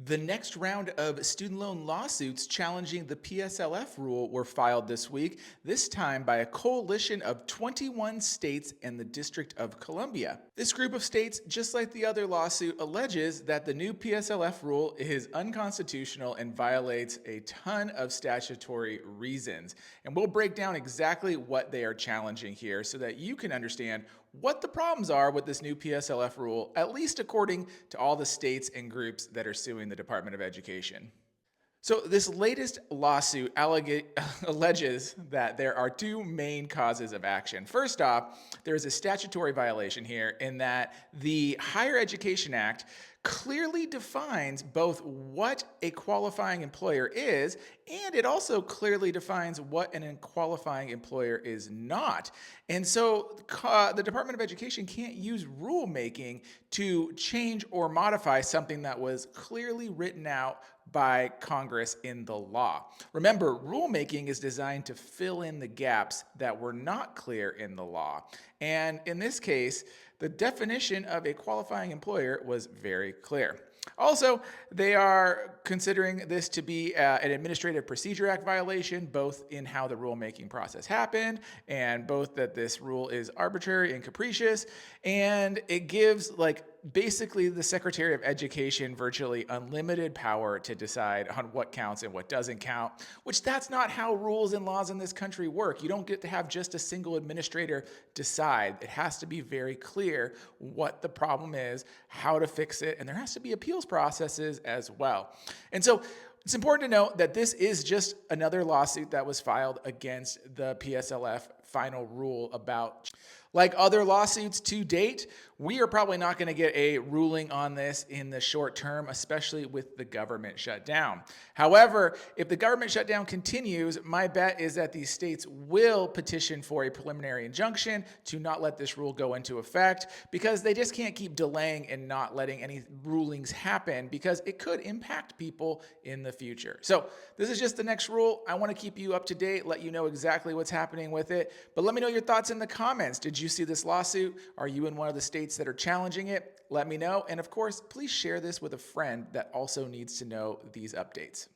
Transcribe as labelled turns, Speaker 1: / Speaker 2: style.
Speaker 1: The next round of student loan lawsuits challenging the PSLF rule were filed this week, this time by a coalition of 21 states and the District of Columbia. This group of states, just like the other lawsuit, alleges that the new PSLF rule is unconstitutional and violates a ton of statutory reasons. And we'll break down exactly what they are challenging here so that you can understand what the problems are with this new PSLF rule, at least according to all the states and groups that are suing the Department of Education. So, this latest lawsuit alleges that there are two main causes of action. First off, there is a statutory violation here in that the Higher Education Act clearly defines both what a qualifying employer is, and it also clearly defines what an qualifying employer is not. And so the Department of Education can't use rulemaking to change or modify something that was clearly written out by Congress in the law. Remember, rulemaking is designed to fill in the gaps that were not clear in the law. And in this case, the definition of a qualifying employer was very clear. Also, they are considering this to be an Administrative Procedure Act violation, both in how the rulemaking process happened and both that this rule is arbitrary and capricious. And it gives basically the Secretary of Education virtually unlimited power to decide on what counts and what doesn't count, which that's not how rules and laws in this country work. You don't get to have just a single administrator decide. It has to be very clear what the problem is, how to fix it, and there has to be appeals processes as well. And so it's important to note that this is just another lawsuit that was filed against the PSLF final rule about. Like other lawsuits to date, we are probably not going to get a ruling on this in the short term, especially with the government shutdown. However, if the government shutdown continues, my bet is that these states will petition for a preliminary injunction to not let this rule go into effect, because they just can't keep delaying and not letting any rulings happen, because it could impact people in the future. So this is just the next rule. I want to keep you up to date, let you know exactly what's happening with it. But let me know your thoughts in the comments. Did you see this lawsuit? Are you in one of the states that are challenging it? Let me know. And of course, please share this with a friend that also needs to know these updates.